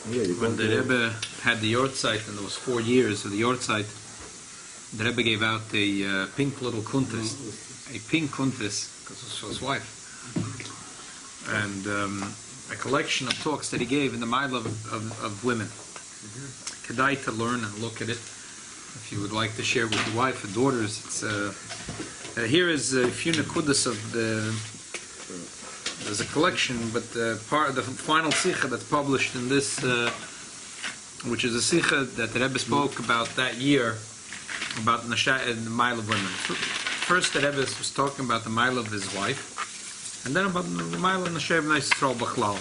When the Rebbe had the Yortzeit, and there was 4 years of the Yortzeit, the Rebbe gave out a pink little kuntis, a pink kuntis, because it was for his wife, and a collection of talks that he gave in the mile of women. Kedai to learn and look at it. If you would like to share with your wife and daughters, it's here is a few nekudas of the. There's a collection, but part of the final sikha that's published in this, which is a sikha that the Rebbe spoke about that year, about the mile of women. First, the Rebbe was talking about the mile of his wife, and then about the mile of Nashev Yisrael B'chlal.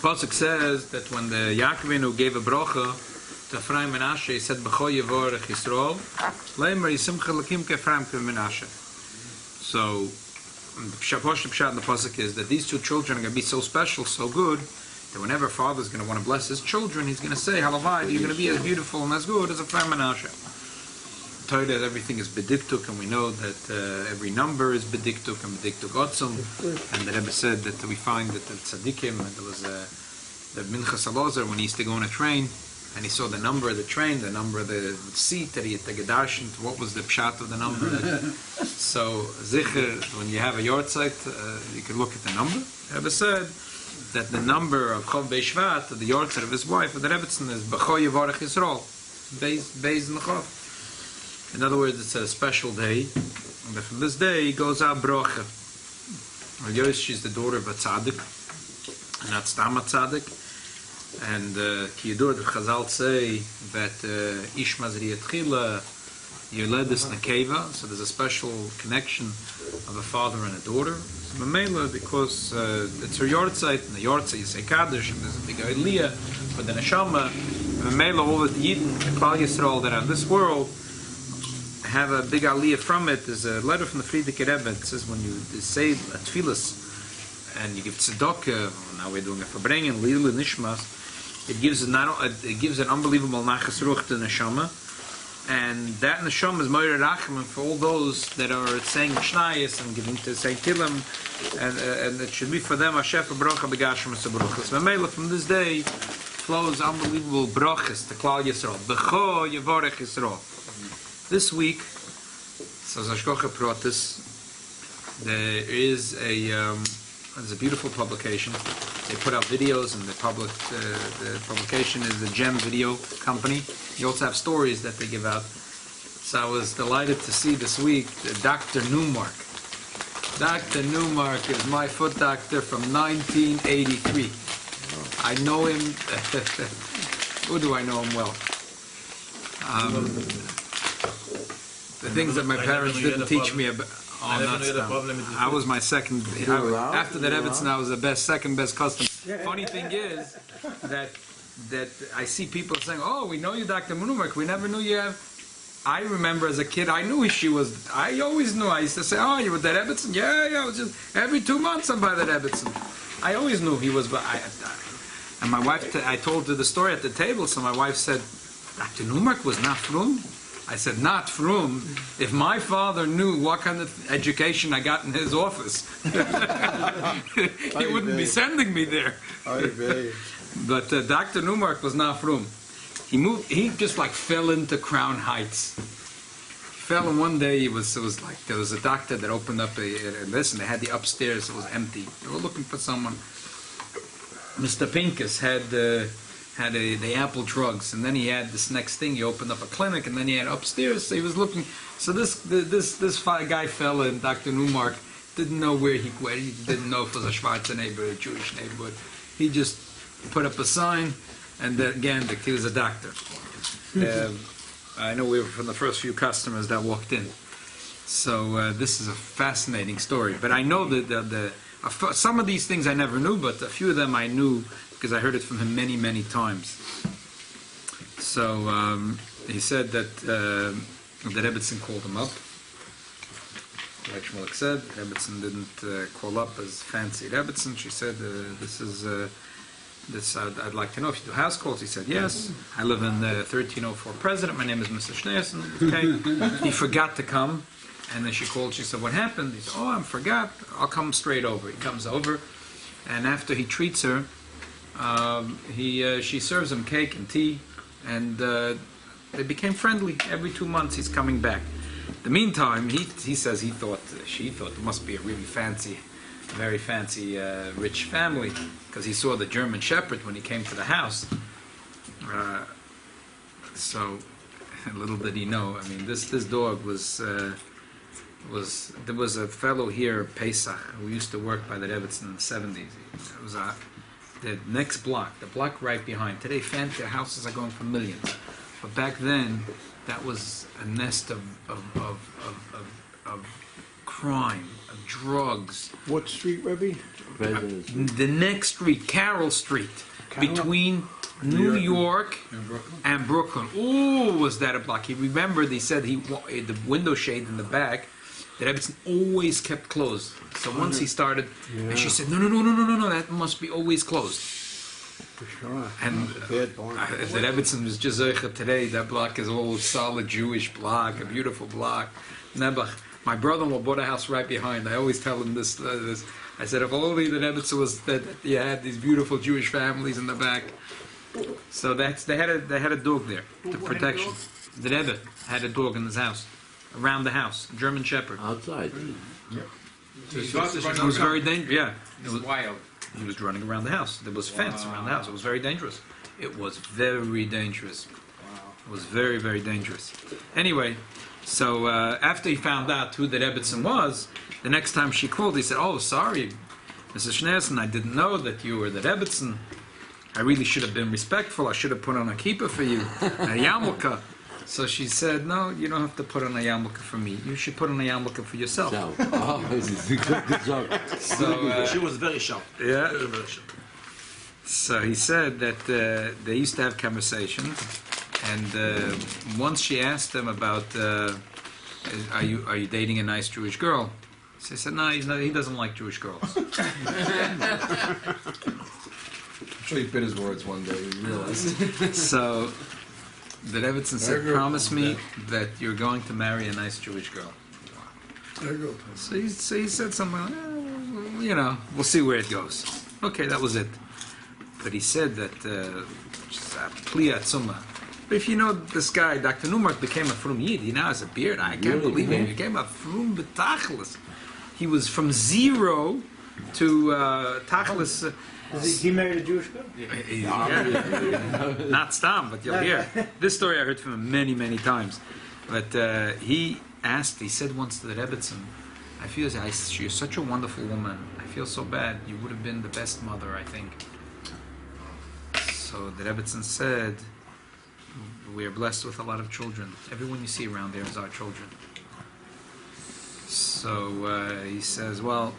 Pasuk says that when the Yaakov gave a bracha to Ephraim and Menashe, he said, "B'cho Yevorech Yisrael, Leimer Yisimcha Lakim K'Ephraim K'Menashe." So, the pshat in the pasuk is that these two children are going to be so special, so good, that whenever a father is going to want to bless his children, he's going to say, "Halavai, you're going to be as beautiful and as good as Ephraim and Menashe." Torah that everything is bediktuk, and we know that every number is bediktuk and bediktuk otzum. And the Rebbe said that we find that the tzaddikim, and there was the Minchas Elazar when he used to go on a train, and he saw the number of the train, the number of the seat that he had to gedarshen, what was the pshat of the number. So, zicher, when you have a yortzeit, you can look at the number. The Rebbe said that the number of Chof Beis, the yortzeit of his wife, of the Rebbetzin, is B'cho Yevorech Yisrael, Beis in the Chof. In other words, it's a special day, and from this day goes out bracha. Yosh is the daughter of a tzaddik, and that's Tam a tzaddik. And ki yidur, the Chazal say that ish mazri etchila yoledis nekeva, so there's a special connection of a father and a daughter. So Mamela, because it's her yortzeit, and the yortzeit you say kaddish, and there's a big aliyah for the neshama. Mamela, all the Yidden, the Klal Yisrael that are in this world, have a big aliyah from it. There's a letter from the Frierdiker Rebbe. It says when you say a tefillas and you give tzedakah, now we're doing a Farbrangen, Lili Nishmas, it gives an unbelievable nachas ruch to neshama, and that neshama is moira rachamim for all those that are saying shnayis and giving to say tilim, and it should be for them a shefa bracha begashim sabruchas. Mamela, from this day flows unbelievable brachas to Klal Yisrael. B'cho Yevorech Yisrael. This week, so Zashkocha Protis, there is there's a beautiful publication. They put out videos, and the publication is the Gem Video Company. You also have stories that they give out. So I was delighted to see this week Dr. Newmark. Dr. Newmark is my foot doctor from 1983. I know him. Who do I know him well? The things that my parents didn't teach me about. I was my second. After the Rebbetzin, I was the second best customer. Funny thing is that I see people saying, "Oh, we know you, Dr. Newmark. We never knew you." I remember as a kid, I knew she was. I always knew. I used to say, "Oh, you were the Rebbetzin?" Yeah. I was just every 2 months I'm by the Rebbetzin. I always knew he was. But and my wife, I told her the story at the table. So my wife said, "Dr. Newmark was not frum." I said, "Not frum. If my father knew what kind of education I got in his office, he wouldn't be sending me there." But Dr. Newmark was not frum. He just like fell into Crown Heights. He fell, and one day it was like there was a doctor that opened up and they had the upstairs. It was empty. They were looking for someone. Mr. Pincus had the apple drugs, and then he had this next thing. He opened up a clinic, and then he had upstairs. So he was looking. So this guy fell in. Dr. Newmark didn't know where he didn't know if it was a Schwarzer neighborhood, a Jewish neighborhood. He just put up a sign, and then, again, he was a doctor. I know we were from the first few customers that walked in. So this is a fascinating story. But I know that some of these things I never knew, but a few of them I knew because I heard it from him many, many times. So he said that the Rebbetzin called him up. Like Shmulik said, Rebbetzin didn't call up as fancy Rebbetzin. She said, I'd like to know if you do house calls. He said, yes. I live in 1304 President. My name is Mr. Schneerson. Okay. He forgot to come. And then she called. She said, what happened? He said, I forgot. I'll come straight over. He comes over. And after he treats her, She serves him cake and tea, and they became friendly. Every 2 months he's coming back. In the meantime, he says she thought it must be a really fancy, very fancy, rich family, because he saw the German Shepherd when he came to the house. So, little did he know. I mean, this dog was there was a fellow here, Pesach, who used to work by the Rebbetzin in the 70s. It was the next block, the block right behind. Today, fancy houses are going for millions, but back then, that was a nest of crime, of drugs. What street, Rebbe? The next street, Carroll Street, between New York and Brooklyn. Oh, was that a block? He remembered, he said the window shade in the back, that Rebbetzin always kept closed. So once he started, and she said, no, that must be always closed. For sure. And the Rebbetzin was just today, that block is all solid Jewish block, a beautiful block. Nebuch. My brother-in-law bought a house right behind. I always tell him this. I said, if only the Rebbetzin was that you had these beautiful Jewish families in the back. So they had a dog there, the protection. The Rebbe had a dog in his house, around the house, a German Shepherd. Outside. Yeah. It was very dangerous. Yeah, it was wild. He was running around the house. There was fence around the house. It was very dangerous. It was very dangerous. It was very, very dangerous. Anyway, so after he found out who the Rebbetzin was, the next time she called, he said, "Oh, sorry, Mrs. Schneerson, I didn't know that you were the Rebbetzin. I really should have been respectful. I should have put on a kippah for you, a yarmulke." So she said, "No, you don't have to put on a yarmulke for me. You should put on a yarmulke for yourself." Good job. So she was very sharp. Yeah. Very sharp. So he said that they used to have conversations, and once she asked him about, "Are you dating a nice Jewish girl?" So he said, "No, he doesn't like Jewish girls." I'm sure he bit his words one day. He realized. So the Rebbetzin said, "Promise me that you're going to marry a nice Jewish girl." So he said something like, we'll see where it goes. Okay, that was it. But he said that Pli Atzuma. But if you know this guy, Dr. Newmark became a Frum Yid. He now has a beard. I can't believe it. He became a Frum B'Tachlis. He was from zero to Tachlis. He married a Jewish girl? Yeah. Not Stam, but you'll hear. This story I heard from him many, many times. But he said once to the Rebbetzin, you're such a wonderful woman. I feel so bad. You would have been the best mother, I think. So the Rebbetzin said, we are blessed with a lot of children. Everyone you see around there is our children. So he says, well,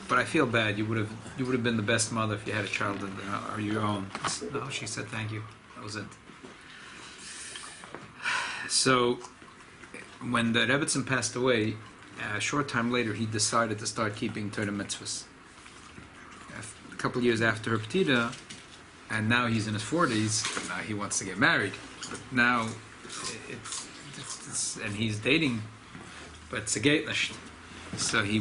but I feel bad. You would have been the best mother if you had a child of your own. No, she said, thank you. That was it. So when the Rebbetzin passed away, a short time later, he decided to start keeping Torah mitzvahs. A couple of years after her Ptida, and now he's in his 40s, now he wants to get married. But now, and he's dating, but it's a gaitlish. So he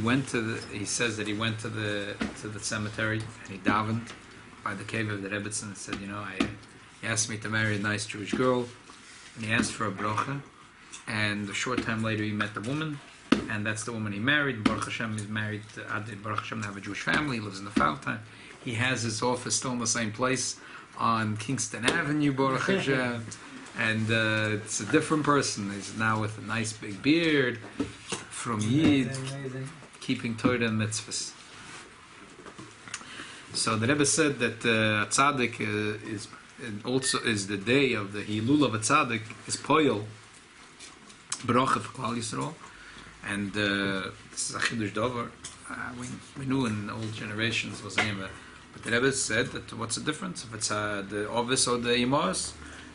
says that he went to the cemetery, and he davened by the cave of the Rebbetzin and said, he asked me to marry a nice Jewish girl, and he asked for a brocha, and a short time later he met the woman, and that's the woman he married. Baruch Hashem, he's married to Baruch Hashem, to have a Jewish family. He lives in the Fountain. He has his office still in the same place on Kingston Avenue, Baruch Hashem. And it's a different person. He's now with a nice big beard, from Yid, keeping Torah and mitzvahs. So the Rebbe said that tzaddik is the day of the Hilul of a tzaddik, is Poyel, Bracha for Klal Yisrael. And this is a Chidush Dover. We knew in old generations was name, but the Rebbe said that what's the difference if it's the Ovis or the Imos?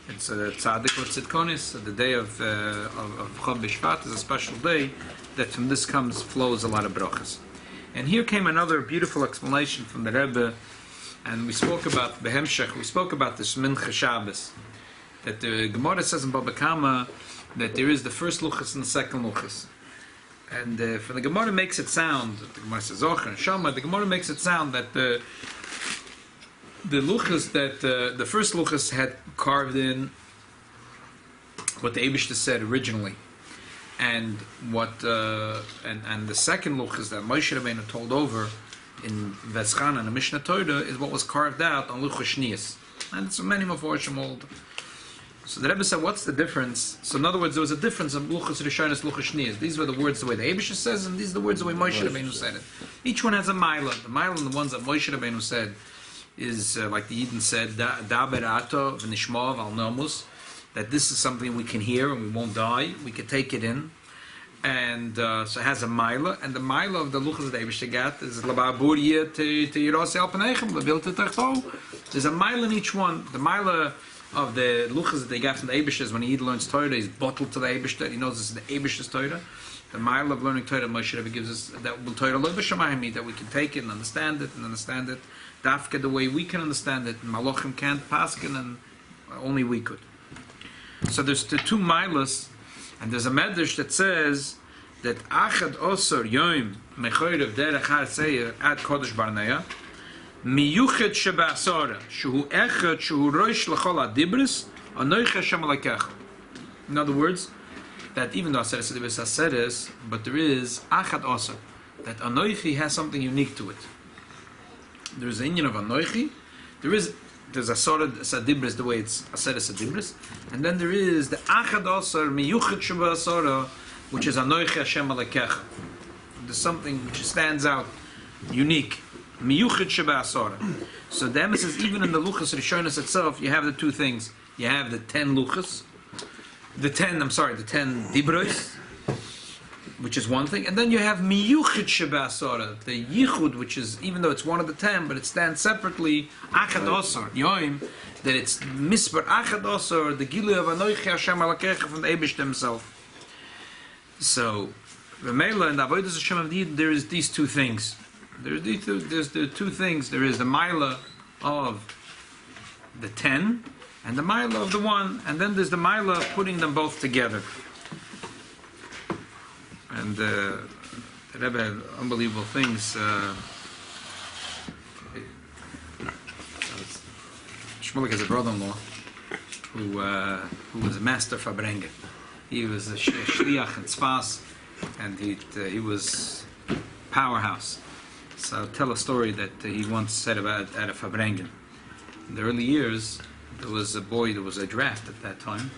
It's a Tzaddik or Tzidkonis. So the day of Chof Beis is a special day that from this flows a lot of brachas. And here came another beautiful explanation from the Rebbe, and we spoke about Behemshech. We spoke about this Mincha Shabbos, that the Gemara says in Baba Kama that there is the first luchas and the second luchas. And from the Gemara makes it sound, the Gemara says Zocher and Shama, the Gemara makes it sound that The luchas that the first luchas had carved in what the Eibishter said originally, and what and the second luchas that Moshe Rabbeinu told over in Veschan and the Mishnah Torah is what was carved out on luchas shnias, and it's many maforshim old. So the Rebbe said, what's the difference? So in other words, there was a difference of luchas rishonos, luchas shnias. These were the words the way the Eibishter says, and these are the words the way Moshe Rabbeinu said it. Each one has a mila. The mila and the ones that Moshe Rabbeinu said is like the Eden said, da berato v'nishmav al nomus, that this is something we can hear and we won't die. We can take it in, and so it has a mila. And the mila of the luchas that Eibishter got is lababuriyah te yirasi al panechem levilta tachto. There's a mila in each one. The mila of the luchas that they got from the Eibishter is when he learns Torah, he's bottled to the Eibishter. He knows this is the Eibishter's Torah. The mile of learning Torah, Moshe Rebbe gives us that will Torah lo b'shamayim, that we can take it and understand it dafka the way we can understand it. And Malachim can't paskin, and only we could. So there's the two milas, and there's a medrash that says that achad osor yoim mechorev derech har seir ad kodesh barneya miyuchet shebasora shuhu echad shuhu roish lechol adibris anoich Hashem alakecha. In other words, that even though Aseres Adibris Aseres, but there is Achad Osar, that Anoichi has something unique to it. There is an Indian of Anoichi, there's Asara Sadibris, the way it's Aseres Adibris, and then there is the Achad Osar, Miyuchet Sheba Asara, which is Anoichi Hashem Alakecha. There's something which stands out, unique. Miyuchet Sheba Asara. So the emphasis, even in the Luchas Rishonos itself, you have the two things. You have the 10 Luchas, the 10 Dibros, which is one thing, and then you have Miyuchid Shebasora, the Yichud, which is, even though it's one of the 10, but it stands separately, Achad Osor, Yoim, that it's Misbar Achad Osor, the Gilu of Anoichi Hashem Alakecha from the Eibish himself. So, V'meila and Avodas Hashem of Yid, there is these two things. There's the two things. There is the Maila of the 10, and the Maila of the 1, and then there's the Maila of putting them both together. And the Rebbe had unbelievable things. Shmulik has a brother-in-law who was a master Farbrangen. He was a shliach in Tzfas, and he was powerhouse. So I'll tell a story that he once said about at a Farbrangen. In the early years, there was a draft at that time,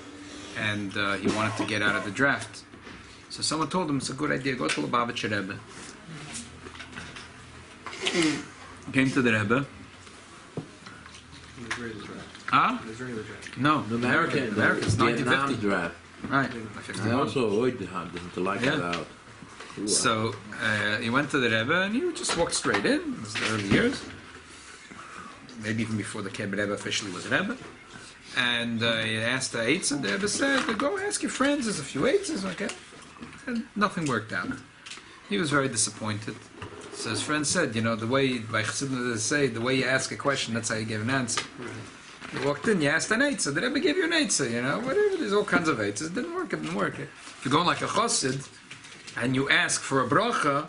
and he wanted to get out of the draft. So someone told him, it's a good idea, go to the Lubavitcher Rebbe. He came to the Rebbe. The Israeli draft. Huh? The Israeli draft. No, the American, it's 1950. Draft. Right. I also avoid the like Yeah. that out. So he went to the Rebbe, and he just walked straight in. This is the early years. Maybe even before the Rebbe officially was Rebbe. And he asked the Eitz, and the Rebbe said, go ask your friends, there's a few Eitzes, okay? And nothing worked out. He was very disappointed. So his friend said, the way, by Chassidus they say, the way you ask a question, that's how you give an answer. You walked in, you asked an Eitzah, the Rebbe gave you an Eitzah, whatever, there's all kinds of Eitzahs. It didn't work. If you're going like a Chassid, and you ask for a bracha,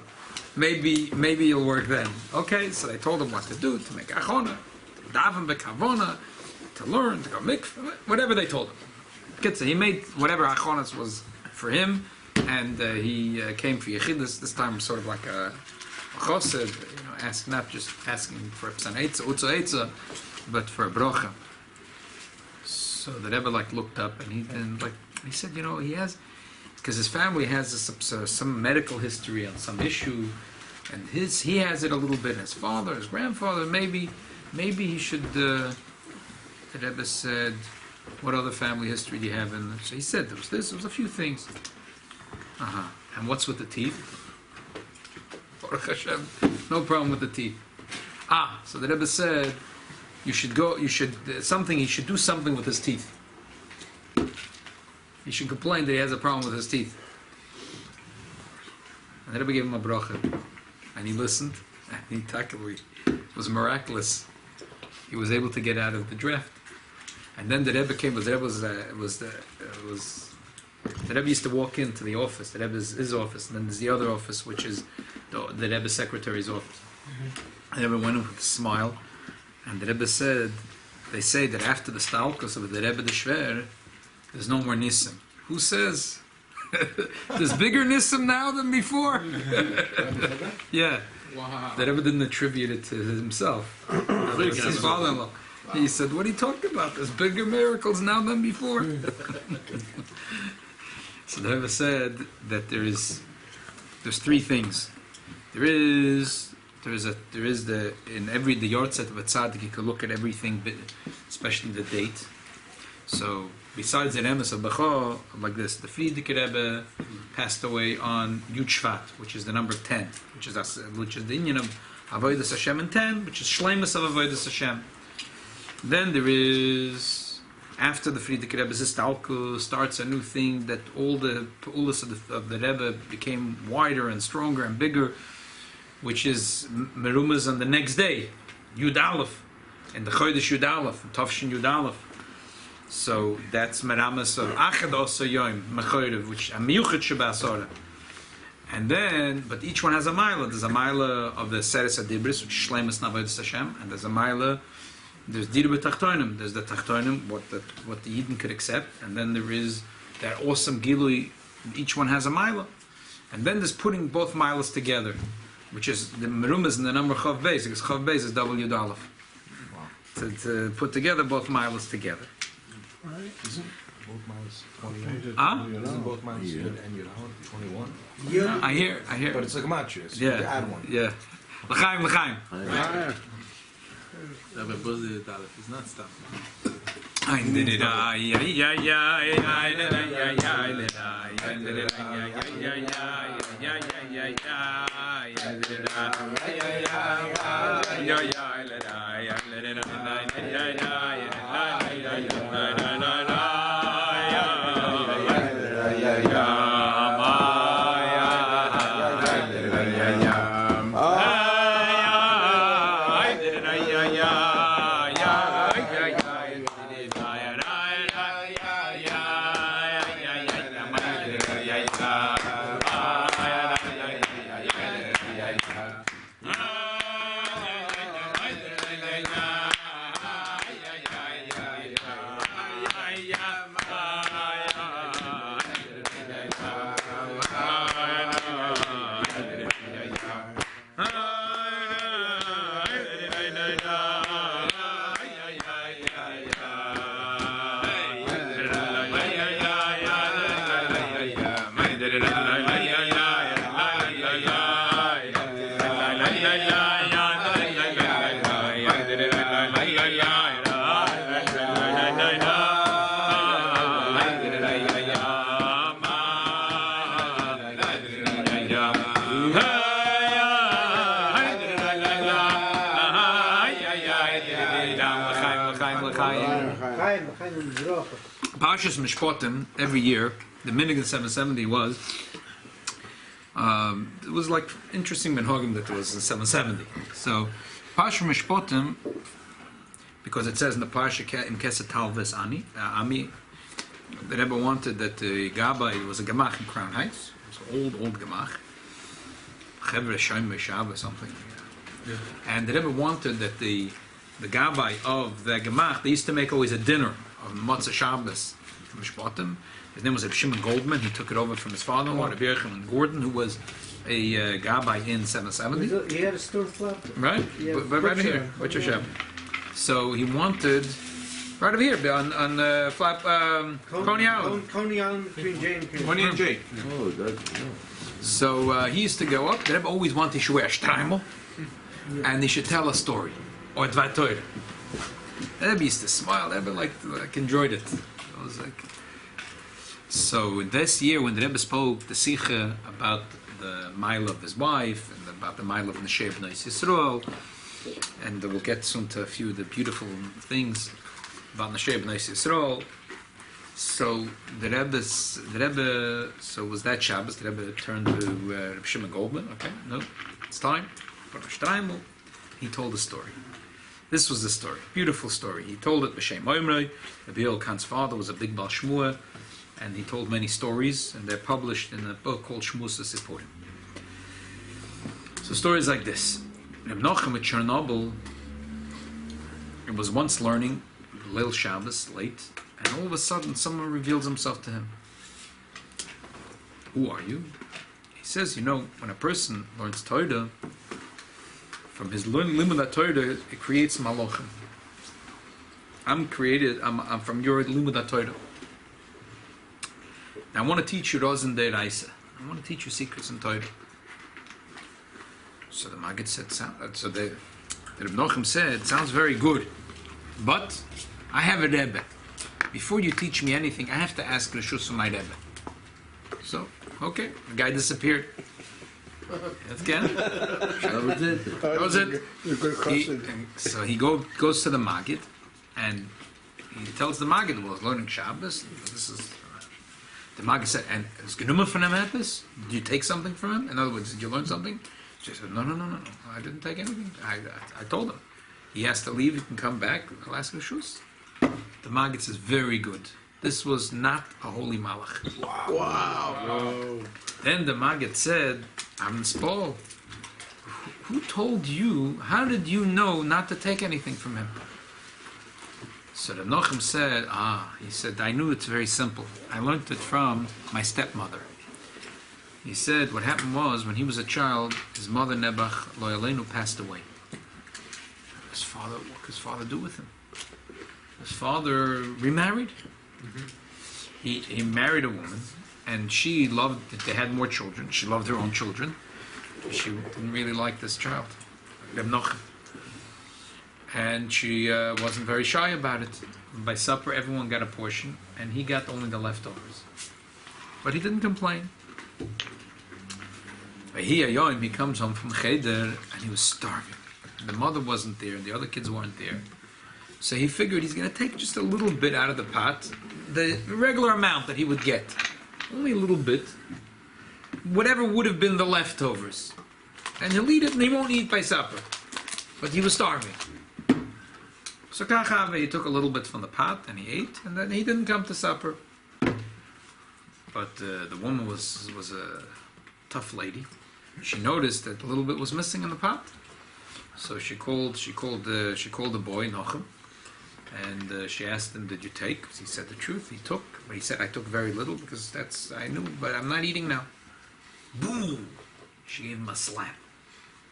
maybe you'll work then. Okay, so they told him what to do, to make achona, to daven bekavona, to learn, to go mikveh, whatever they told him. He made whatever achonas was for him, and he came for Yechidus, this time sort of like a chosed, not just asking for a psan eitza, utza eitza, but for a bracha. So the Rebbe looked up, and he said, he has, because his family has some medical history on some issue, and he has it a little bit. His father, his grandfather, maybe he should. The Rebbe said, "What other family history do you have?" And so he said, "There was a few things." And what's with the teeth? Baruch Hashem, no problem with the teeth. So the Rebbe said, he should do something with his teeth. He should complain that he has a problem with his teeth. And the Rebbe gave him a bracha. And he listened. And it was miraculous. He was able to get out of the draft. And then the Rebbe came, the Rebbe used to walk into the office, the Rebbe's his office, and then there's the other office, which is the Rebbe's secretary's office. And the Rebbe went in with a smile, And the Rebbe said, they say that after the Stalkus of the Rebbe the Shver, there's no more Nisim. Who says? There's bigger Nisim now than before? Yeah. Wow. The Rebbe didn't attribute it to himself. It's his father-in-law. He said, what are you talking about? There's bigger miracles now than before. So the Rebbe said that there's three things. There is the in every the yahrzeit of a tzaddik you can look at everything, especially the date. So besides the emes of Bechor, like this, the Frierdiker Rebbe passed away on Yud Shvat, which is the number 10, which is the union of Avodas Hashem and 10, which is Shleimus of Avodas Hashem. Then there is, after the Frierdiker Rebbe's Istalkus, starts a new thing that all the Pa'ulas of the Rebbe became wider and stronger and bigger, which is Merumas on the next day, Yud Aleph, and the Chodesh Yud Aleph, Tovshin Yud Aleph. So that's Meramas of Achad Osa Yoim, Mechorev, which Amiyuchet Shabasora. And then, but each one has a Maila. There's a Maila of the Seres Adibris, which is Shleimus Navodas Hashem, and there's a Maila, there's Dirbe Tachtonim, there's the Tachtonim, what the Yidden could accept, and then there is that awesome Gilui, each one has a Maila. And then there's putting both Mailas together, which is the Merumas in the number Chof Beis, because Chof Beis is double Yud Aleph. To put together both Mailas together. Right. Isn't both miles 21? Huh? Isn't both miles Yud and Yud Aleph 21? I hear. But it's like a matcha, so Yeah. you add one. Yeah. L'chaim. Rabbi Buzzi Aleph is not stopping. Parshas Mishpatim every year, the minig in 770 was it was like interesting minhagim that it was in 770. So Parshas Mishpatim, because it says in the Parsha in Kesed Talves Ami, the Rebbe wanted that the Gabbai was a Gemach in Crown Heights. It was an old Gemach, Chevre Shoym Meshav or something. Yeah. And the Rebbe wanted that the Gabbai of the Gemach, they used to make always a dinner of Matzah Shabbos from Mishpatim. His name was Reb Shimon Goldman. He took it over from his father-in-law, Rabbi Yochanan Gordon, who was a Gabbai in 770. He had a store flap. Right? But right here. What's your shop? So he wanted, right over here, on flap, Coney Island. Coney Island between J and Q. Coney and Jay. Oh, that's... So he used to go up. The Rebbe always wanted to wear a streimel, and they should tell a story, or Dvar Torah. The Rebbe used to smile. The Rebbe like enjoyed it. I was like, so this year when the Rebbe spoke the Sikha about the mile of his wife and about the mile of the Neshei B'nai Yisrael, and we'll get soon to a few of the beautiful things about Neshei B'nai Yisrael. So the Rebbe, so was that Shabbos, the Rebbe turned to Reb Shimon Goldman, okay, no, it's time, for Shtreimel. He told the story. This was the story, beautiful story. He told it b'shem Oimrei. Rabbi Yochanan father was a big Baal Shmuah, and he told many stories, and they're published in a book called Shmusa Sipurim. So stories like this. Reb Nochem at Chernobyl, It was once learning Leil Shabbos late, and all of a sudden someone reveals himself to him. Who are you? He says, when a person learns Torah, from his limud Torah, it creates malachim. I'm from your limud Torah. I want to teach you Rozen Deiraisa. I want to teach you secrets in Torah. So the Maggid said, the Reb Nochem said, sounds very good, but I have a Rebbe. Before you teach me anything, I have to ask Reshus from my Rebbe. So, okay, the guy disappeared. That's again. That was it. So he goes to the Maggid, and he tells the Maggid, well, learning Shabbos. The Maggid said, and is Genuma from him Epis? Did you take something from him? In other words, did you learn something? She said, no, I didn't take anything. I told him. He has to leave, he can come back, I'll ask Reshus. The Maggid says, very good. This was not a holy malach. Wow. Then the Maggid said, Paul, who told you, how did you know not to take anything from him? So the Nochem said, he said, I knew it's very simple. I learned it from my stepmother. He said, what happened was, when he was a child, his mother, Nebuch, Lo Yaleinu, passed away. What could his father do with him? His father remarried. He married a woman, and she loved that they had more children. She loved her own children. She didn't really like this child, Reb Nochem. And she wasn't very shy about it. By supper, everyone got a portion, and he got only the leftovers. But he didn't complain. He comes home from Cheder, and he was starving. The mother wasn't there, and the other kids weren't there. So he figured he's going to take just a little bit out of the pot, the regular amount that he would get. Only a little bit. Whatever would have been the leftovers. And he'll eat it, and he won't eat by supper. But he was starving. So Kachave, he took a little bit from the pot, and he ate, and then he didn't come to supper. But the woman was a tough lady. She noticed that a little bit was missing in the pot. So she called the boy, Nochem, and she asked him, did you take? He said the truth, he took. But he said, I took very little because I knew, but I'm not eating now. Boom! She gave him a slap.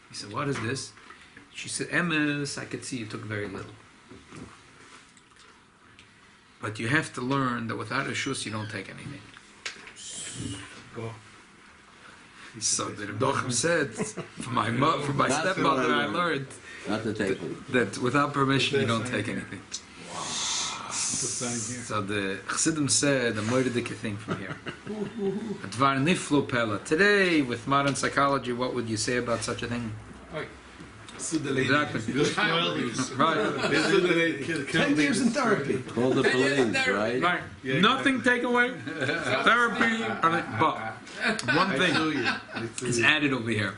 He said, what is this? She said, Emes, I could see you took very little. But you have to learn that without a shus, you don't take anything. So the Rebbe said, for my stepmother, I learned Not to take it. that without permission, you don't take anything. So the Chassidim said a moiridik thing from here. Advar niflo pella. Today, with modern psychology, what would you say about such a thing? Exactly. Right. 10 years in therapy. Call the police, right? Right. Nothing take away. Therapy. But one thing is added over here.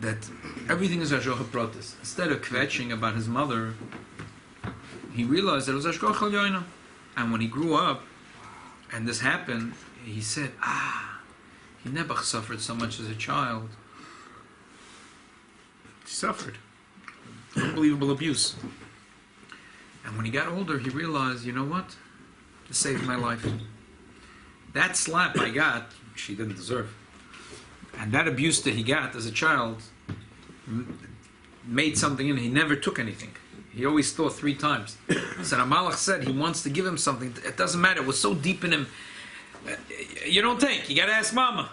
That everything is Ashkocha protest. Instead of kvetching about his mother, he realized that it was Ashkocha Yoina. And when he grew up, and this happened, he said, he never suffered so much as a child. He suffered. Unbelievable abuse. And when he got older, he realized, you know what? This saved my life. That slap I got, she didn't deserve. And that abuse that he got as a child made something in him. He never took anything. He always thought 3 times. So Amalek said he wants to give him something. It doesn't matter. It was so deep in him. You don't take. You got to ask Mama.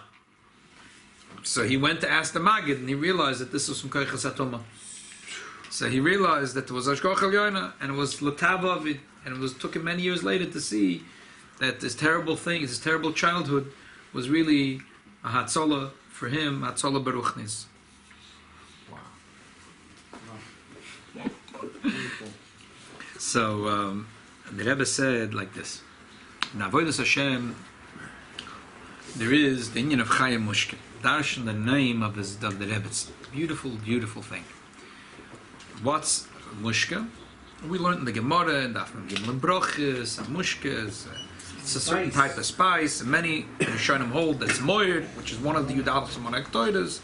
So he went to ask the Maggid, and he realized that this was from Koichas HaToma. So he realized that it was Ashkoch Yoina, and it was Latavavid, and it took him many years later to see that this terrible thing, this terrible childhood, was really a Hatzolah for him, Hatzolah Baruchnis. Wow. So the Rebbe said like this: in Avodas Hashem, there is the Inyan of Chayim Mushkin. Darshan, the name of the Rebbe. It's a beautiful, beautiful thing. What's Mushka? We learned in the Gemara and Dafim Gimel Brochis, Mushkas. It's a certain type of spice. And many Rishonim hold that it's moired, which is one of the Yudalos and Monektoidas.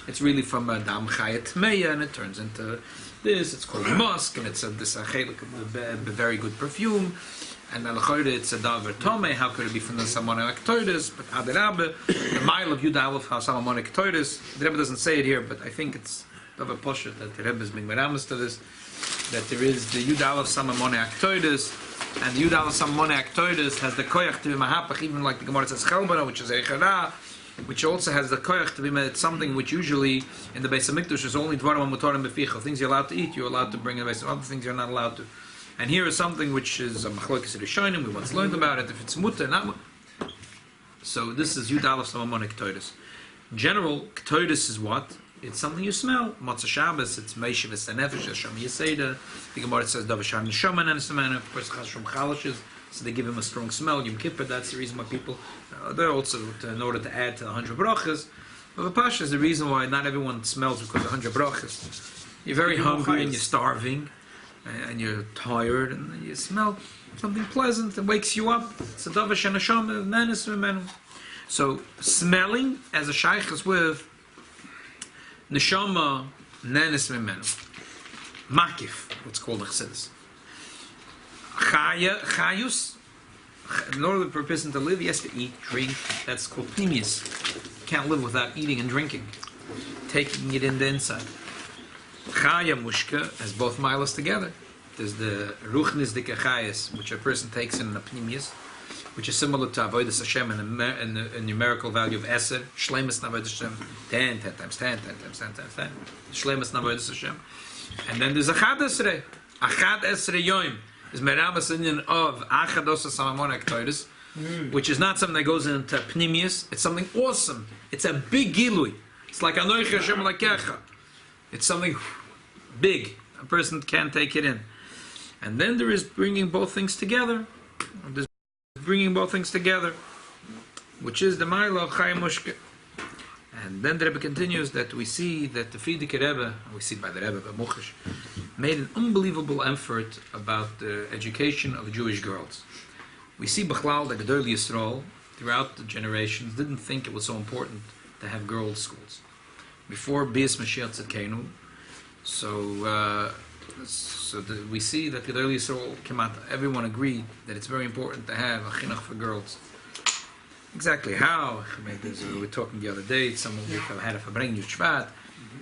It's really from Dam Chayat Meya, and it turns into this. It's called musk, and it's a very good perfume. And then it's a davar tome. How could it be from the salmonic toides? But adarabe, the mile of Yudalef how salmonic toides. The Rebbe doesn't say it here, but I think it's davar poshet that the Rebbe is being meramis to this. That there is the Yudalef salmonic toides, and the Yudalef salmonic toides has the koyach to be mahapach, even like the Gemara says chelbana, which is echara, which also has the koyach to be made. It's something which usually in the Beis Hamikdash is only dvarim mutarim beficha. Things you're allowed to eat, you're allowed to bring in the Beis. Other things you're not allowed to. And here is something which is a machlokes rishonim. We once learned about it. If it's mutter, not mutter. So this is Yud Aleph Salmonic Ktoidus. In general, Ktoidus is what? It's something you smell. Motzah Shabbos, it's Meishiv, it's the Nefesh, it's Shom Yeseda. The Gemara says Davashar Neshoman and Semen. Of course, Chas from Chalishes, so they give him a strong smell. Yom Kippur, that's the reason why people. They're also in order to add to the 100 brachas. But the Pasha is the reason why not everyone smells because of 100 brachas. You're very hungry and you're starving. And you're tired, and you smell something pleasant that wakes you up. So smelling as a shaykhs with neshama nenes mimenu, makif, what's called a chassidus. Chayus, in order for a person to live, he has to eat, drink. That's called pnimius. Can't live without eating and drinking, taking it in the inside. Chaya mushka has both milas together. There's the ruchnis dike chayas, which a person takes in a pnimius, which is similar to avodas Hashem in the numerical value of eser, shlemus navodas Hashem, 10 times 10 times 10 times 10, shlemus navodas Hashem. And then there's achad esrei yoim, is meramas inyan of achados salmonic toides, which is not something that goes into pnimius. It's something awesome. It's a big gilui. It's like anoich Hashem lakecha. It's something big. A person can't take it in. And then there is bringing both things together. There's bringing both things together, which is the Ma'ila of Chayim Mushke. And then the Rebbe continues that we see that the Friedrich Rebbe, we see by the Rebbe, by Muchash, made an unbelievable effort about the education of Jewish girls. We see Bechlal, the Gedol Yisrael, throughout the generations, didn't think it was so important to have girls' schools. Before Bias Mashiach Tzedkenu, we see that Gedol Yisrael came out. Everyone agreed that it's very important to have a chinuch for girls. Exactly how? We were talking the other day. Someone had a Farbrangen shevat.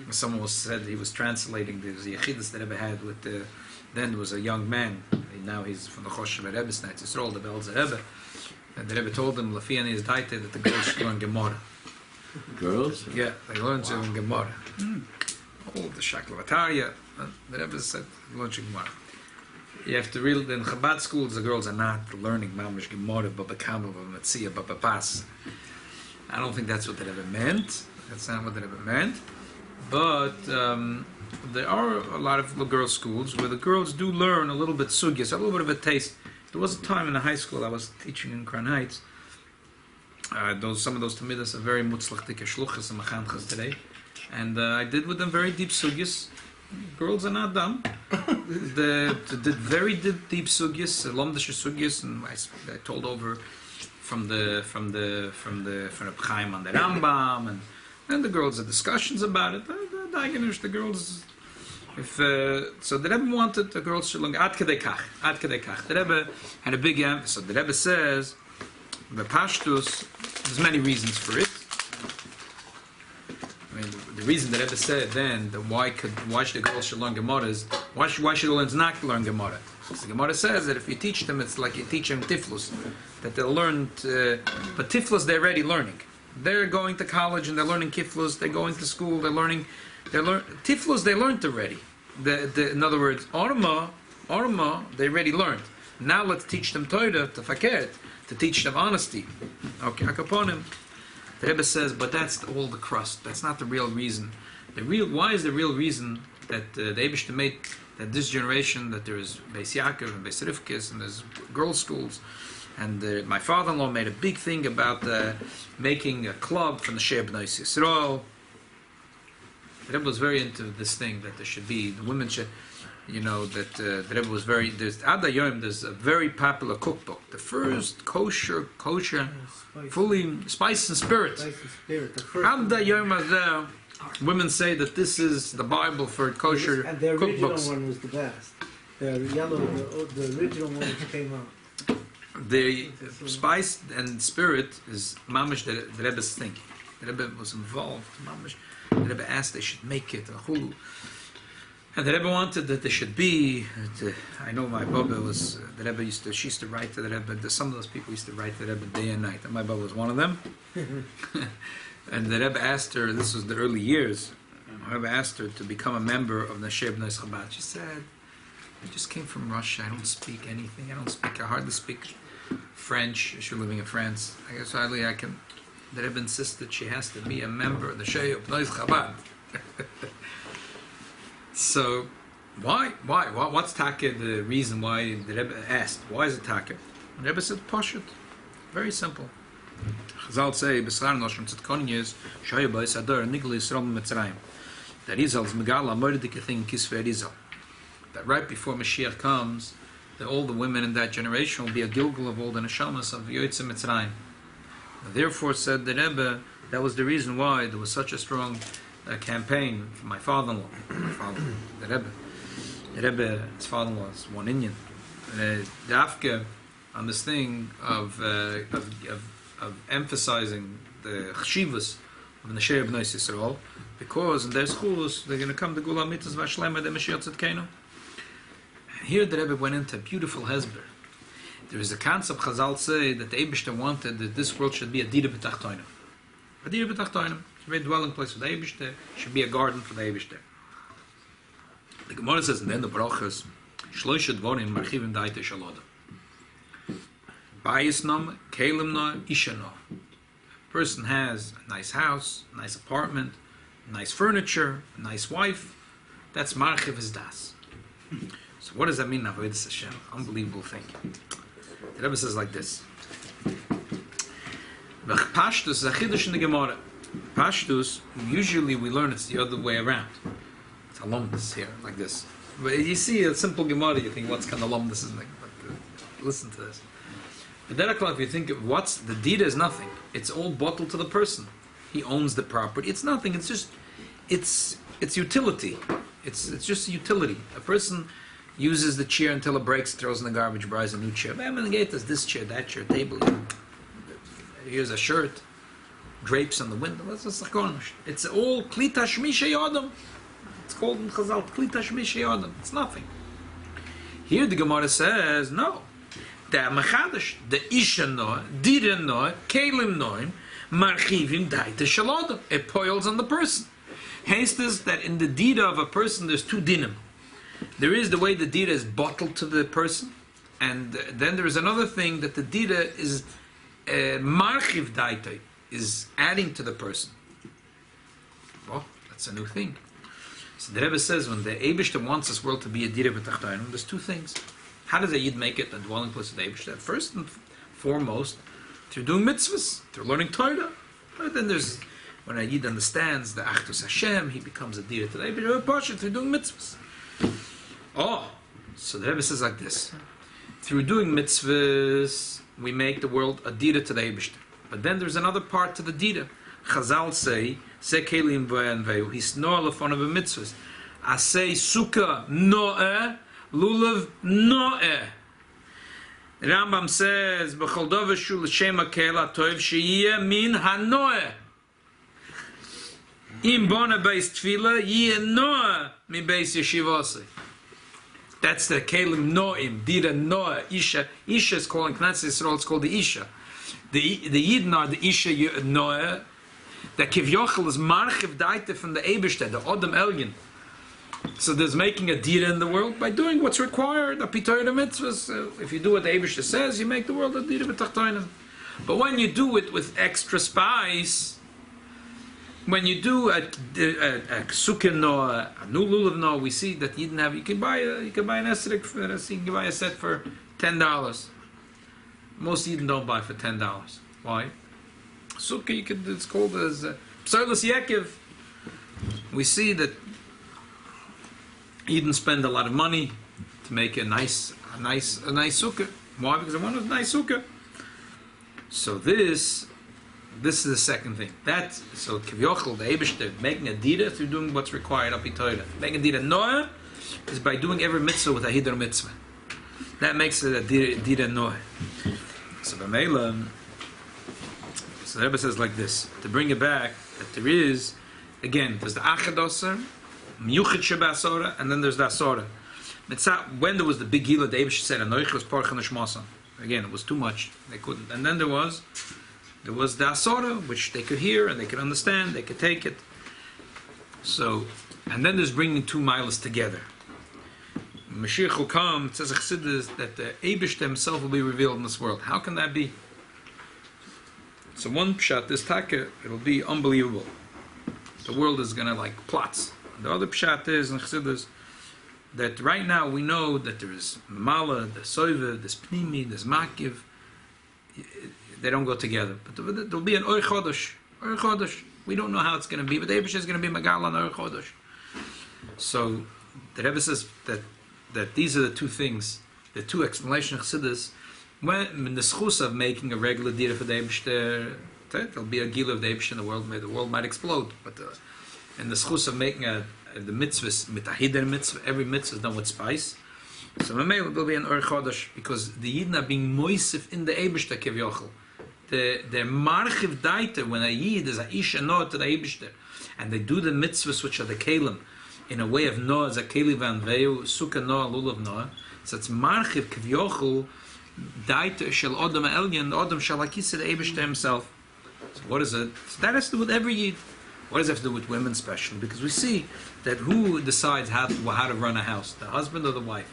Someone said he was translating the yechidus that Rebbe had with the. Then there was a young man. Now he's from the Chof Beis Rebbe, Snatz Yisrael, the Belzer Rebbe. And the Rebbe told him, Lafiani is daite, that the girls should learn Gemara. Girls? Yeah, they learn to learn Gemara. All the Shaklavatariya. The Rebbe said, learn Gemara. You have to read in Chabad schools, the girls are not learning Mamish Gemara, Baba Kamel, Baba Metzia, Baba Pas. I don't think that's what the Rebbe meant. That's not what the Rebbe meant. But there are a lot of little girls' schools where the girls do learn a little bit sugyas, a little bit of a taste. There was a time in the high school I was teaching in Crown Heights. Some of those Tamidas are very mutzlachtik shluchas and machanchas today. And I did with them very deep sugyas. Girls are not dumb. They did very deep sugyas, lomdish sugyas, and I told over from the Chaim on the Rambam, and the girls had discussions about it. The girls, so the Rebbe wanted the girls to learn ad kedei kach. The Rebbe had a big emphasis. So the Rebbe says, the Pashtus, there's many reasons for it. I mean, the reason the Rebbe said then that why should the girls should learn Gemara is why should the girls not learn Gemara? Because the Gemara says that if you teach them, it's like you teach them tiflus, that they'll learn. But tiflus they're already learning. They're going to college and they're learning kiflus. They're going to school. They're learning. Tiflus they learned already. In other words, orma they already learned. Now let's teach them Torah to fakert, to teach them honesty. Okay, akaponim. The Rebbe says, but that's all the crust. That's not the real reason. Why is the real reason that the Eibishter made that this generation, that there is Beis Yaakov and Beis Rivkis and there's girls' schools, and my father-in-law made a big thing about making a club from the Shei B'nai Yisrael. The Rebbe was very into this thing that there should be the women should, that the Rebbe was very. There's Ada Yom. There's a very popular cookbook, the first kosher, fully spice and spirit. Ada Yom Azeh Women say that this is the Bible for kosher And the original cookbooks. one was the best. The yellow, the original one which came out. The spice and spirit is mamish the Rebbe's thing. The Rebbe was involved. Mamish, the Rebbe asked they should make it a hulu, and the Rebbe wanted that there should be. I know my Baba was the Rebbe she used to write to the Rebbe. Some of those people used to write to the Rebbe day and night, and my Baba was one of them. And the Rebbe asked her. This was the early years. The Rebbe asked her to become a member of the Shev Nois Chabad. She said, "I just came from Russia. I don't speak anything. I hardly speak French. She's living in France. I guess hardly I can." The Rebbe insisted she has to be a member of the Shev Nois Chabad. So, why? What's Taka? The reason why the Rebbe asked, why is it Taka? The Rebbe said, Pashut. Very simple. Chazal say, B'schar Noshim Tzedkon Yes, Chof Beis Adar Nigel Yisrael Mitzrayim. That Rizal's Megala Mordike thing Kisvei Rizal. That right before Mashiach comes, that all the women in that generation will be a Gilgal of all the neshamas of Yotzei Mitzrayim. Therefore, said the Rebbe, that was the reason why there was such a strong campaign for my father-in-law. The Rebbe. The Rebbe, his father-in-law is one Indian. The Afka on this thing of emphasizing the chshivas of the Shev Nois Yisrael, because in their schools they're going to come to Gula Mitzvahs Vashlema de Mashiach Tzedkenu. Here the Rebbe went into a beautiful hesber. There is a concept Chazal say that the Eibishter wanted that this world should be a Dira B'Tachtonim. A Dira B'Tachtonim should be a dwelling place for the Eibishter, should be a garden for the Eibishter. The Gemara says in the end of Brachas, Shloisha Dvorim Marchivim Daite Shalodam. Bayis nom, Kelim no, Isha no. A person has a nice house, a nice apartment, nice furniture, a nice wife. That's Marchiv his das. So what does that mean, Avodas Hashem? Unbelievable thing. The Rebbe says like this. Pashtus is a chiddush in the Gemara. Pashtus, usually we learn it's the other way around. It's alumnus here, like this. But you see a simple Gemara, you think, what's kind of alumnus is like? Listen to this. But then, if you think of what's the deed is nothing. It's all bottled to the person. He owns the property. It's nothing. It's just, it's utility. It's just a utility. A person uses the chair until it breaks, throws in the garbage, buys a new chair. There's this chair, that chair, table. Here's a shirt, drapes on the window. It's all kli tashmi sheyadam. It's called in Chazal kli tashmi sheyadam. It's nothing. Here the Gemara says no. The machadash, the isha no, dira no, kelim no, marchivim daita shalodam. It poils on the person. Hence this that in the dira of a person there's two dinim. There is the way the dira is bottled to the person, and then there is another thing that the dira is marchiv daita, is adding to the person. Well, that's a new thing. So the Rebbe says when the Eibishter wants this world to be a dira b'tachtonim, there's two things. How does a Yid make it a dwelling place of the Eibishter? First and foremost, through doing mitzvahs, through learning Torah. But then there's, when a Yid understands the Achdus Hashem, he becomes a dira to the Eibishter, through doing mitzvahs. Oh, so the Rebbe says like this. Through doing mitzvahs, we make the world a dira to the Eibishter. But then there's another part to the dira. Chazal say, kelim v'enveu, hisnor lefon of a mitzvahs. I say sukkah no'eh, lulav no'eh. Rambam says, b'chol dov v'shu l'shem ha'kel ha'tov she'yeh min ha'no'eh. Im bona beis tefillah, yeh no'eh mi beis yeshivosei. That's the kelim no'im, dira no'eh, isha. Isha is called, in Knesset Yisrael, it's called the isha. The Yidden are the isha no'eh. The kivyochel is marchiv daite from the Eibishter, the Odom Elyon. So there's making a dira in the world by doing what's required, a pitoy the mitzvahs. If you do what the Eibishter says, you make the world a dira b'tachtonim. But when you do it with extra spice, when you do a sukkah no, a new lulav no, we see that you can buy an esrog, you can buy a set for $10. Most Yidden don't buy for $10. Why? Sukkah, it's called as Psalus Yekiv. We see that Yidden spend a lot of money to make a nice sukkah. Why? Because they want a nice sukkah. So this, this is the second thing. So Kivyochel, the Eibishter, making a dira through doing what's required up Torah. Making a dira noah is by doing every mitzvah with a hiddur mitzvah. That makes it a dira noah. So B'meila, so the Rebbe says like this, to bring it back, that there is, again, there's the Achad Osar, Miyuchid Sheba Asora, and then there's the Asora. When there was the big Gila, the Eibush said, Anoich was Porchan Shmasa. Again, it was too much. They couldn't. And then there was the Asora, which they could hear and they could understand, they could take it. So, and then there's bringing two miles together. Mashiach will come, it says that the Eibush himself will be revealed in this world. How can that be? So one pshat, this taka, it'll be unbelievable. The world is going to like plots. The other pshat is in Chassidus that right now we know that there is Mala, there's Soiva, there's Pnimi, there's Makiv. They don't go together. But there'll be an Oy Chodosh. Oy Chodosh. We don't know how it's going to be, but the Eibush is going to be Magal on Oy Chodosh. So the Rebbe says that these are the two things, the two explanations of Chassidus. When in the schus of making a regular dira for the Eibush, there'll be a gila of the Eibush in the world might explode. But in the schus of making the mitzvahs, mit a hidden mitzvah, every mitzvah is done with spice. So Mamela will be an Or Chodesh, because the Yidden are being moisif in the Eibush Kivyochel. The marchiv daita, when a Yid is a isha noah to the Eibush, and they do the mitzvahs which are the kelim, in a way of noah, as a keli van veu, sukkah noah, lulav noah. So it's marchiv Kivyochel, daita shel odom elyon, odom shel hakisa the Eibush himself. So what is it? So that has to do with every Yid. What does it have to do with women especially? Because we see that who decides how to run a house? The husband or the wife?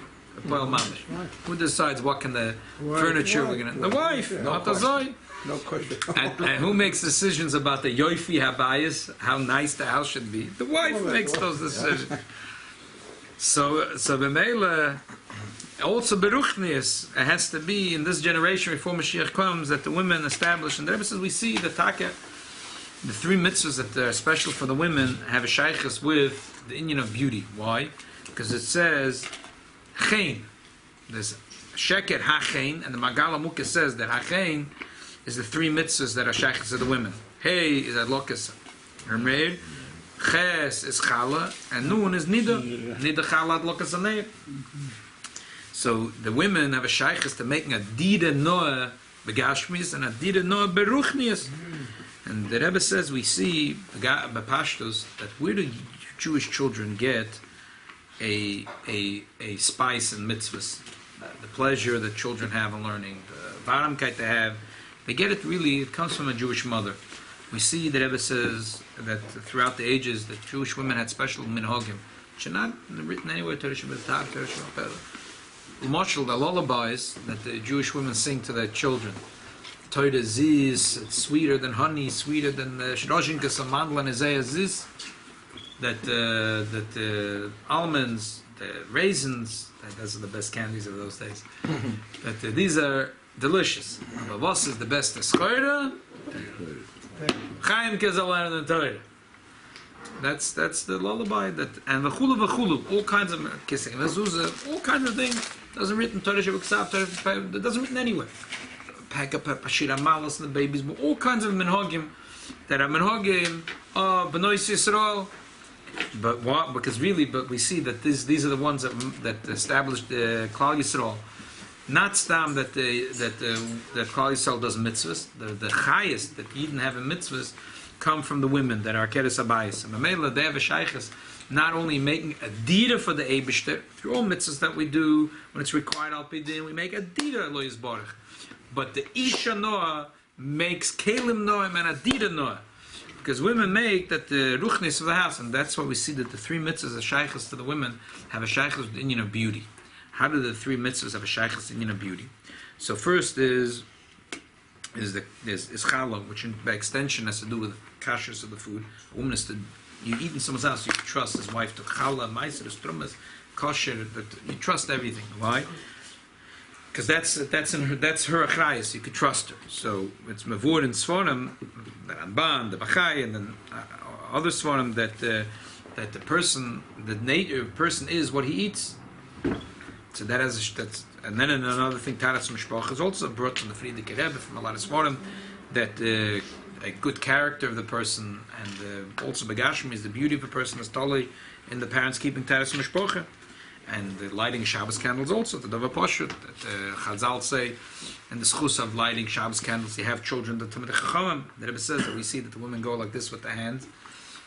Who decides what kind of furniture we're going to... The wife, not the Zoy. No question. And who makes decisions about the Yoifi Habayis, how nice the house should be? The wife makes those decisions. So B'meila, also Beruchnius, it has to be in this generation before Mashiach comes that the women establish. And the Rebbe says we see the Taka, the three mitzvahs that are special for the women have a shaykhus with the inyan of beauty. Why? Because it says Chain. There's Sheket HaChain, and the Magala Mukha says that HaChain is the three mitzvahs that are shaykhus of the women. Hey is Adlokas Hermeir, Ches is Chala, and Nun is Nida. Nida Chala Adlokas Aneir. So the women have a shaykhus to making a Dida Noah Begashmis and a Dida Noah Beruchnius. And the Rebbe says we see Bapashtos that where do Jewish children get a spice in mitzvahs, the pleasure that children have in learning, the varamkeit they have, they get it really, it comes from a Jewish mother. We see the Rebbe says that throughout the ages that Jewish women had special minhagim, which are not written anywhere, Marshall, the lullabies that the Jewish women sing to their children. Toida Ziz, it's sweeter than honey, sweeter than the Shroshinkas of Mandla and Isaiah Ziz. That almonds, the raisins, those are the best candies of those days. That these are delicious. But what is the best? The Schoira? Chaim Kezalar and the Torah. That's the lullaby. And the chulu, all kinds of kissing, mezuzah, all kinds of things. Doesn't written Torah Shabbat, that doesn't written anywhere. Pack up Pashira Malas and the babies, but all kinds of minhagim that are minhagim B'nois Yisrael. But what? Because really, but we see that these are the ones that established the Klal Yisrael. Not stam that Klal Yisrael does mitzvahs. The highest that Eden have in mitzvahs come from the women that are Keres Abayis. And Mamela, they have a shaykhus not only making a dira for the Eibishter through all mitzvahs that we do when it's required al pidin, we make a dira lo yisbarach. But the Isha Noah makes Kalim Noah and a dira Noah. Because women make that the ruchnis of the house, and that's why we see that the three mitzvahs, the shaykhs to the women, have a shaykhs with the inyan of beauty. How do the three mitzvahs have a shaykhs inyan of beauty? So first is challah, which by extension has to do with the kashrus of the food. A woman is to, you eat in someone's house, you trust his wife to challah, meiser, strumas, kosher, that you trust everything. Why? Because that's her achrayus. You could trust her. So it's mavur in Sforim, the Ramban, the Bachai, and then other Sforim that the person, the native person is what he eats. So that has and then another thing, Taras Mishpach is also brought from the Friedrich Rebbe from a lot of Sforim that a good character of the person, and also Begashmi is the beauty of a person is totally in the parents keeping Taras Mishpocha. And the lighting Shabbos candles also, the Dava Poshut, that Chazal say, and the schus of lighting Shabbos candles, you have children, the Talmidei Chachamim, the Rebbe says that we see that the women go like this with the hands.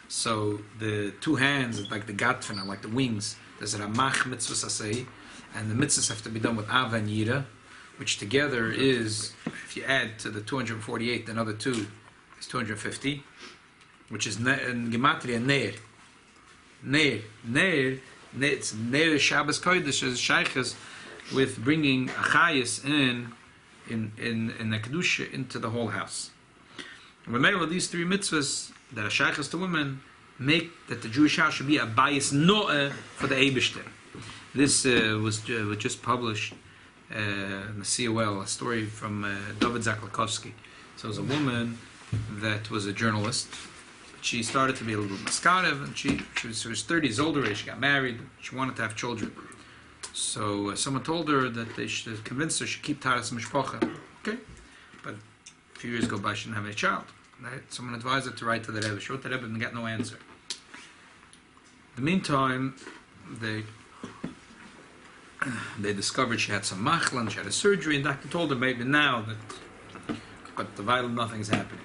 So the two hands is like the gatfin, like the wings. There's a Ramach mitzvah asay, and the mitzvahs have to be done with Ava and Yira, which together is, if you add to the 248, another two, is 250, which is in Gematria Neir. Neir, it's Neir Shabbos Kodesh is shaykhs with bringing Achayis in the Kedusha into the whole house. And remember, these three mitzvahs that are shaykhs to women make that the Jewish house should be a bayis no'eh for the Eibishter. This was just published in the COL, a story from David Zaklakovsky. So it was a woman that was a journalist. She started to be a little maskarev, and she was 30 years older. She got married. She wanted to have children. So someone told her that they should convince her she keep Taras Mishpocha. Okay, but a few years go by, she didn't have any child. Right? Someone advised her to write to the Rebbe. She wrote to the Rebbe and got no answer. In the meantime, they discovered she had some machlan, she had a surgery, and the doctor told her maybe now that, but the vital nothing's happening.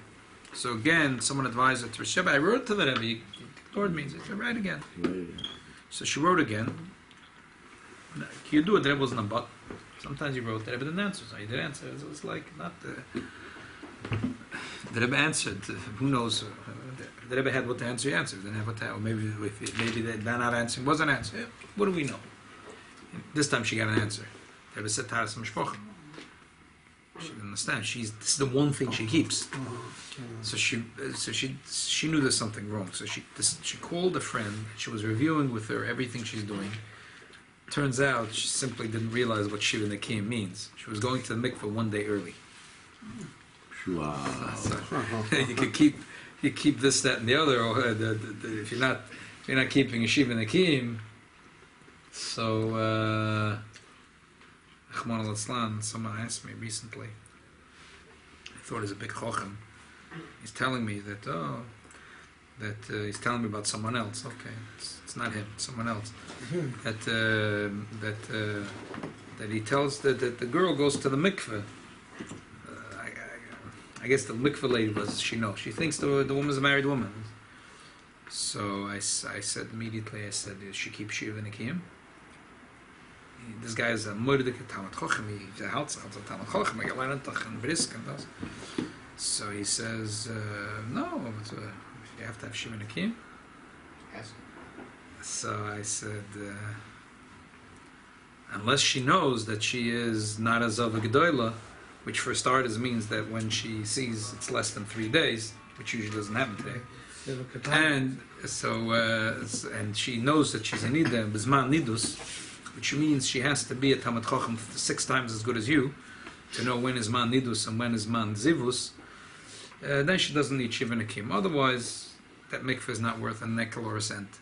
So again, someone advised her to Rebbe. I wrote to the Rebbe, he ignored me, he said, write again. So she wrote again. You do it, the Rebbe wasn't a but. Sometimes you wrote, the Rebbe didn't answer, so he did answer. It was like, not the Rebbe answered, who knows, the Rebbe had what to answer, he answered, he didn't have what to, or maybe they're not answering, wasn't answering. What do we know? This time she got an answer. The Rebbe said, Taras Mishpocha. She didn't understand. This is the one thing she keeps. So she knew there's something wrong. So she called a friend. She was reviewing with her everything she's doing. Turns out she simply didn't realize what Shiva Nakim means. She was going to the mikveh one day early. Wow. So you keep this, that, and the other. Or if you're not keeping a Shiva Nakim, so. Achman al-Aslan, someone asked me recently, I thought he's a big chochem. He's telling me that, he's telling me about someone else. Okay, it's not him, it's someone else. That he tells that the girl goes to the mikveh. I guess the mikveh lady she thinks the woman's a married woman. So I said immediately, does she keep Shiva Nikim? This guy is a moeilijke Talmud Chochem. He's a Talmud Chochem. He learned and brisk and those. So he says, no, you have to have Shiva Nakim. So I said, unless she knows that she is not a Zava Gedoyla, which for starters means that when she sees it's less than 3 days, which usually doesn't happen today, and so and she knows that she's a Nida, Bizman Nidus, which means she has to be a Talmud Chochem 6 times as good as you to know when is Man Nidus and when is Man Zivus. Then she doesn't need Shiva Nakim. Otherwise, that mikveh is not worth a nickel or a cent.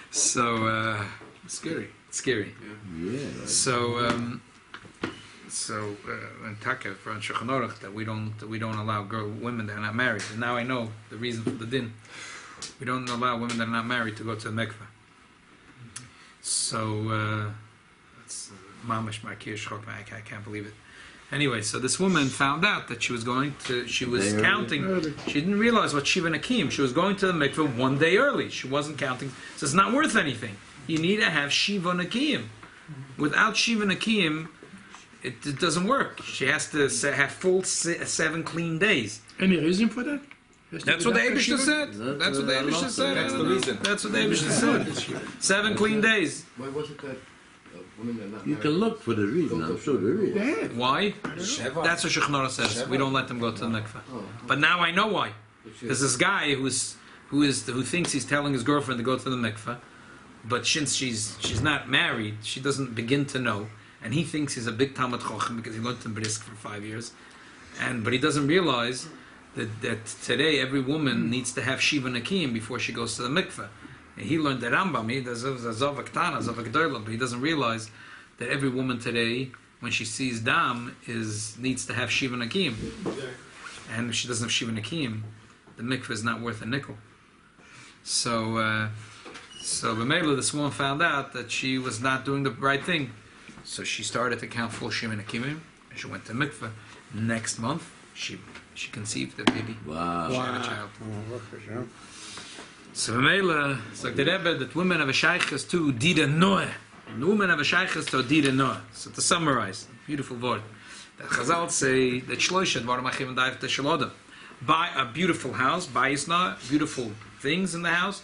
So scary. Yeah. So in Taka for Shulchan Aruch that we don't allow women that are not married. And now I know the reason for the din. We don't allow women that are not married to go to the mikveh. So it's mamash markir shchok. I can't believe it. Anyway, so this woman found out that she was counting. She didn't realize what Shiva Nakim. She was going to the mikveh one day early. She wasn't counting. So it's not worth anything. You need to have Shiva Nakim. Without Shiva Nakim, it doesn't work. She has to have full 7 clean days. Any reason for that? That's what the Eibishter said. That's what the Eibishter said. That's the reason. That's what the Eibishter said. 7 clean days. Why wasn't that women that are not You married? can look for the reason, I'm sure there is. Why? Shevat. That's what Shulchan Aruch says. We don't let them go to the mikveh. But now I know why. There's this guy who thinks he's telling his girlfriend to go to the mikveh, but since she's not married, she doesn't begin to know, and he thinks he's a big Talmud Chochem because he learned in brisk for 5 years, but he doesn't realize that today every woman needs to have Shiva Nakim before she goes to the mikveh. And he learned the Rambam, he does a Zava Ktana, Zava G'dorla, but he doesn't realize that every woman today when she sees dam needs to have shiva nakim, and if she doesn't have shiva nakim, the mikveh is not worth a nickel. So B'meila, this woman found out that she was not doing the right thing, so she started to count full shiva nakim, and she went to mikveh. Next month, she conceived a baby. Wow. She had a child. So B'meila, it's like the Rebbe that women have a shaykhs to dida noah. And women have a shaykhs to dida noah. So to summarize, beautiful word. The Chazal say that shloisha dvarim achim daif teshalodam. Buy a beautiful house, bayis noah, beautiful things in the house,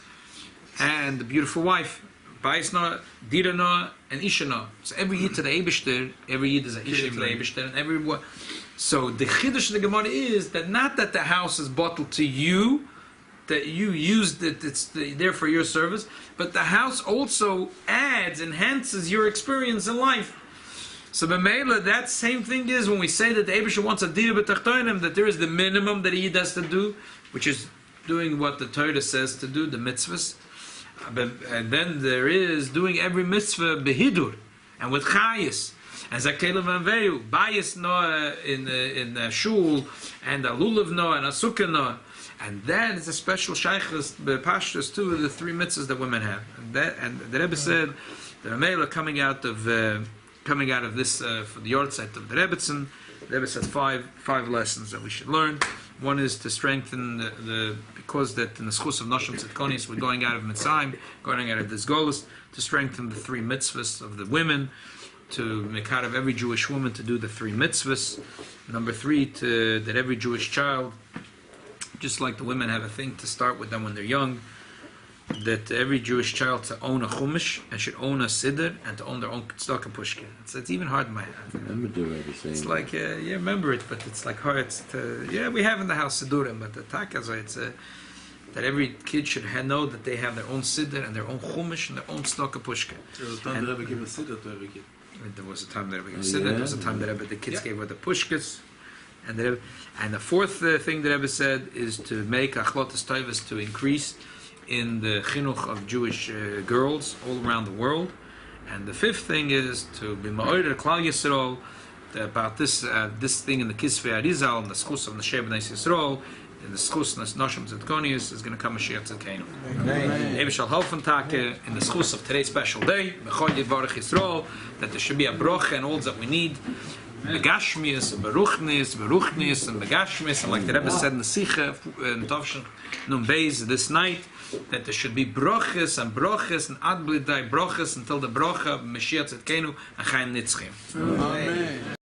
and the beautiful wife. Bayis noah, dida noah, and isha noah. So every year to the Eibishter, every year there's a isha to the Eibishter, and every. So the chiddush of the Gemara is that not that the house is bottled to you, that you used it, it's there for your service, but the house also enhances your experience in life. So b'meila, that same thing is when we say that the Eibusha wants a dira b'tachtonim, that there is the minimum that he has to do, which is doing what the Torah says to do, the mitzvahs, and then there is doing every mitzvah behidur and with chayis. And Zakela Vanveyu, Bayis Noah in the Shul, and a Lulav Noah, and a Sukkah Noah. And that is a special shaykhus, the pashtus too, the three mitzvahs that women have. And the Rebbe said, the Ramela coming out of this for the Yortzeit of the Rebbetzin, the Rebbe said five lessons that we should learn. One is to strengthen because that in the schus of Noshim Tzedkonis, we're going out of Mitzrayim, going out of this Golus, to strengthen the three mitzvahs of the women, to make out of every Jewish woman to do the three mitzvahs. Number 3, that every Jewish child, just like the women have a thing to start with them when they're young, that every Jewish child to own a chumash and should own a siddur and to own their own tzedakah pushkin. It's even hard in my head. It's like remember it, but it's like hard. We have in the house siddurim, but the takaz it's that every kid should know that they have their own siddur and their own chumash and their own tzedakah pushkin. There was a time that Rebbe gave a siddur to every kid. There was a time that Rebbe gave a siddur. There was a time that the kids gave her the pushkas. And the fourth thing that Rebbe said is to make achlotas tovas, to increase in the chinuch of Jewish girls all around the world. And the fifth thing is to be ma'orer Klal Yisrael about this thing in the Kisvei Arizal, and the schus of the Shevet Yisrael, and the schus Noshim Tzedkonius is going to come Mashiach Tzedkeinu. Rebbe shall helfen take in the schus of today's special day, Bechol Yivarech Yisrael, that there should be a brocha and all that we need. Begashmius, Beruchnis, and Begashmius, and like the Rebbe said in the Sicha, in Tovshin Nun Beis this night, that there should be broches and ad blidai broches until the brocha Mashiach Tzedkeinu and Chaim Nitzchim. Amen.